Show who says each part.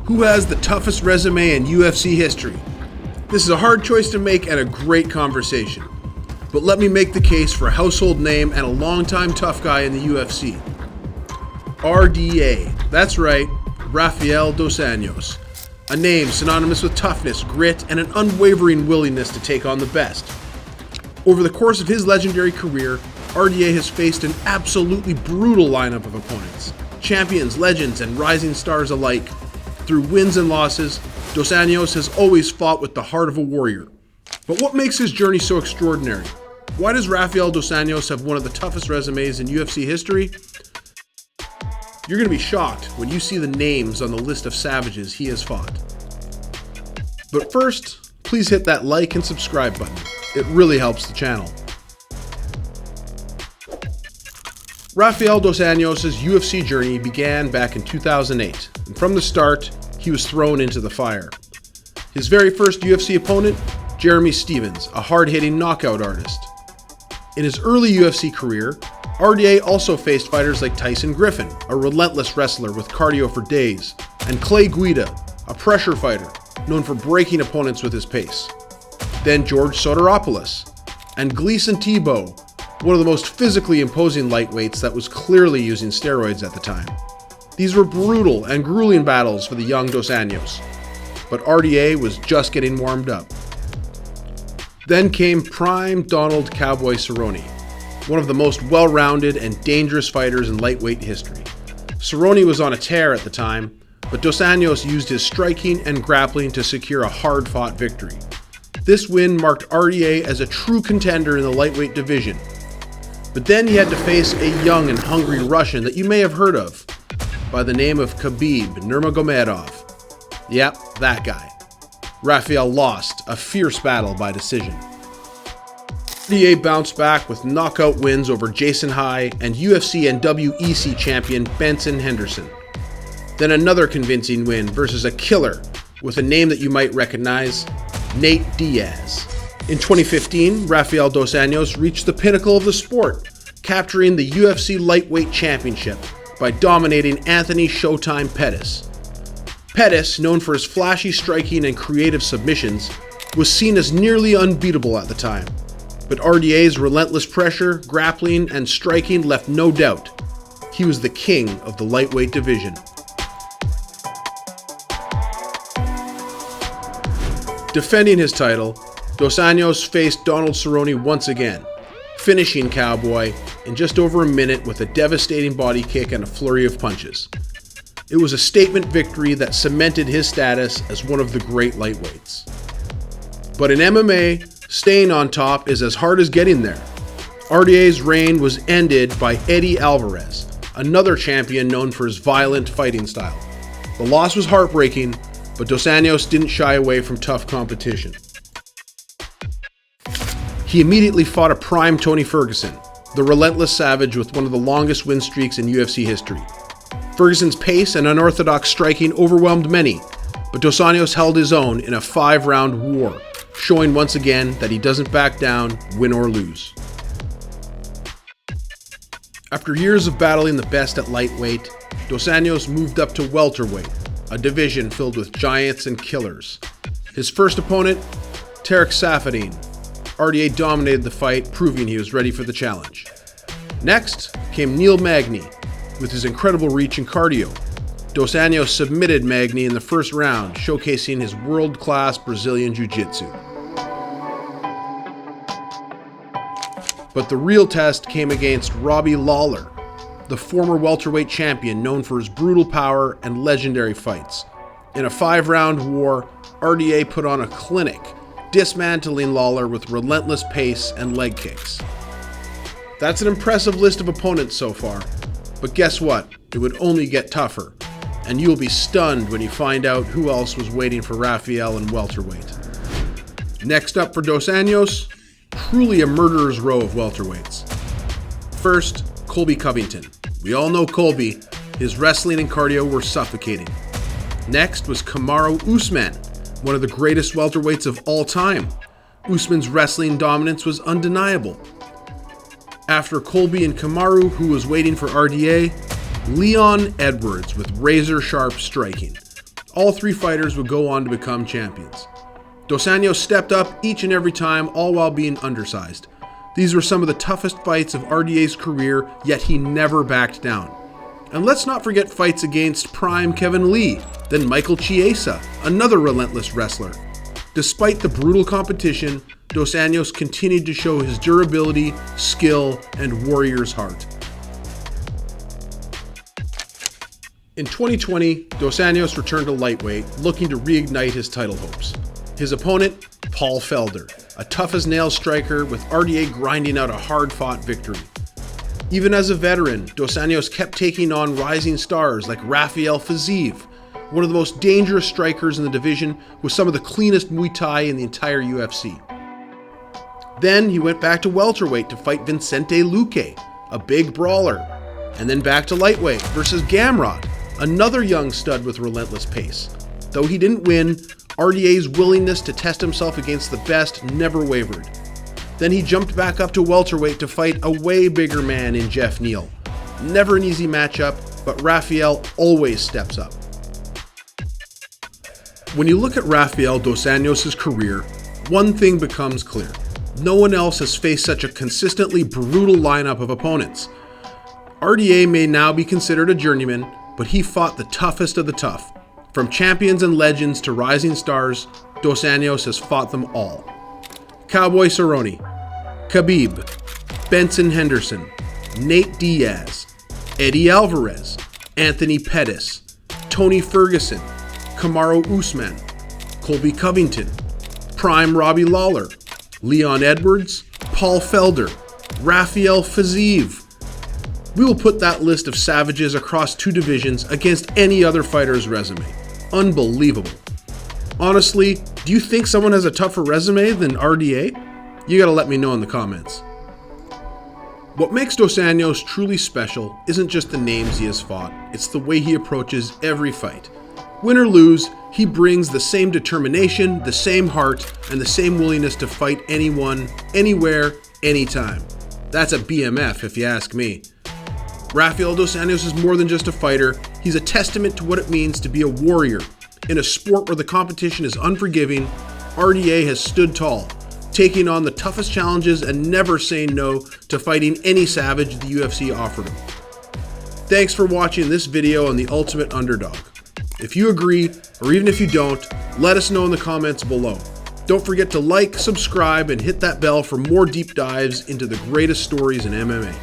Speaker 1: Who has the toughest resume in UFC history? This is a hard choice to make and a great conversation. But let me make the case for a household name and a longtime tough guy in the UFC. RDA. That's right, Rafael Dos Anjos. A name synonymous with toughness, grit, and an unwavering willingness to take on the best. Over the course of his legendary career, RDA has faced an absolutely brutal lineup of opponents. Champions, legends, and rising stars alike. Through wins and losses, Dos Anjos has always fought with the heart of a warrior. But what makes his journey so extraordinary? Why does Rafael Dos Anjos have one of the toughest resumes in UFC history? You're going to be shocked when you see the names on the list of savages he has fought. But first, please hit that like and subscribe button. It really helps the channel. Rafael Dos Anjos' UFC journey began back in 2008, and from the start, he was thrown into the fire. His very first UFC opponent, Jeremy Stephens, a hard-hitting knockout artist. In his early UFC career, RDA also faced fighters like Tyson Griffin, a relentless wrestler with cardio for days, and Clay Guida, a pressure fighter known for breaking opponents with his pace. Then George Soteropoulos, and Gleison Tibau, one of the most physically imposing lightweights that was clearly using steroids at the time. These were brutal and grueling battles for the young Dos Anjos, but RDA was just getting warmed up. Then came prime Donald Cowboy Cerrone, one of the most well-rounded and dangerous fighters in lightweight history. Cerrone was on a tear at the time, but Dos Anjos used his striking and grappling to secure a hard-fought victory. This win marked RDA as a true contender in the lightweight division. But then he had to face a young and hungry Russian that you may have heard of, by the name of Khabib Nurmagomedov. Yep, that guy. Rafael lost a fierce battle by decision. RDA bounced back with knockout wins over Jason High and UFC and WEC champion Benson Henderson. Then another convincing win versus a killer with a name that you might recognize, Nate Diaz. In 2015, Rafael Dos Anjos reached the pinnacle of the sport, capturing the UFC Lightweight Championship by dominating Anthony Showtime Pettis. Pettis, known for his flashy striking and creative submissions, was seen as nearly unbeatable at the time. But RDA's relentless pressure, grappling, and striking left no doubt. He was the king of the lightweight division. Defending his title, Dos Anjos faced Donald Cerrone once again, finishing Cowboy in just over a minute with a devastating body kick and a flurry of punches. It was a statement victory that cemented his status as one of the great lightweights. But in MMA, staying on top is as hard as getting there. RDA's reign was ended by Eddie Alvarez, another champion known for his violent fighting style. The loss was heartbreaking, but Dos Anjos didn't shy away from tough competition. He immediately fought a prime Tony Ferguson, the relentless savage with one of the longest win streaks in UFC history. Ferguson's pace and unorthodox striking overwhelmed many, but Dos Anjos held his own in a 5-round war, showing once again that he doesn't back down, win or lose. After years of battling the best at lightweight, Dos Anjos moved up to welterweight, a division filled with giants and killers. His first opponent, Tarek Saffiedine. RDA dominated the fight, proving he was ready for the challenge. Next came Neil Magny, with his incredible reach and cardio. Dos Anjos submitted Magny in the first round, showcasing his world-class Brazilian Jiu-Jitsu. But the real test came against Robbie Lawler, the former welterweight champion known for his brutal power and legendary fights. In a 5-round war, RDA put on a clinic, dismantling Lawler with relentless pace and leg kicks. That's an impressive list of opponents so far, but guess what? It would only get tougher, and you'll be stunned when you find out who else was waiting for Rafael in welterweight. Next up for Dos Anjos, truly a murderer's row of welterweights. First, Colby Covington. We all know Colby. His wrestling and cardio were suffocating. Next was Kamaru Usman, one of the greatest welterweights of all time. Usman's wrestling dominance was undeniable. After Colby and Kamaru, who was waiting for RDA, Leon Edwards with razor-sharp striking. All three fighters would go on to become champions. Dos Anjos stepped up each and every time, all while being undersized. These were some of the toughest fights of RDA's career, yet he never backed down. And let's not forget fights against prime Kevin Lee, then Michael Chiesa, another relentless wrestler. Despite the brutal competition, Dos Anjos continued to show his durability, skill, and warrior's heart. In 2020, Dos Anjos returned to lightweight, looking to reignite his title hopes. His opponent, Paul Felder, a tough-as-nails striker with RDA grinding out a hard-fought victory. Even as a veteran, Dos Anjos kept taking on rising stars like Rafael Fiziev, one of the most dangerous strikers in the division with some of the cleanest Muay Thai in the entire UFC. Then he went back to welterweight to fight Vicente Luque, a big brawler, and then back to lightweight versus Gamrot, another young stud with relentless pace. Though he didn't win, RDA's willingness to test himself against the best never wavered. Then he jumped back up to welterweight to fight a way bigger man in Jeff Neal. Never an easy matchup, but Rafael always steps up. When you look at Rafael Dos Anjos' career, one thing becomes clear. No one else has faced such a consistently brutal lineup of opponents. RDA may now be considered a journeyman, but he fought the toughest of the tough. From champions and legends to rising stars, Dos Anjos has fought them all. Cowboy Cerrone, Khabib, Benson Henderson, Nate Diaz, Eddie Alvarez, Anthony Pettis, Tony Ferguson, Kamaru Usman, Colby Covington, Prime Robbie Lawler, Leon Edwards, Paul Felder, Rafael Fiziev. We will put that list of savages across two divisions against any other fighter's resume. Unbelievable. Honestly, do you think someone has a tougher resume than RDA? You gotta let me know in the comments. What makes Dos Anjos truly special isn't just the names he has fought, it's the way he approaches every fight. Win or lose, he brings the same determination, the same heart, and the same willingness to fight anyone, anywhere, anytime. That's a BMF if you ask me. Rafael Dos Anjos is more than just a fighter, he's a testament to what it means to be a warrior. In a sport where the competition is unforgiving, RDA has stood tall, taking on the toughest challenges and never saying no to fighting any savage the UFC offered him. Thanks for watching this video on the Ultimate Underdog. If you agree, or even if you don't, let us know in the comments below. Don't forget to like, subscribe, and hit that bell for more deep dives into the greatest stories in MMA.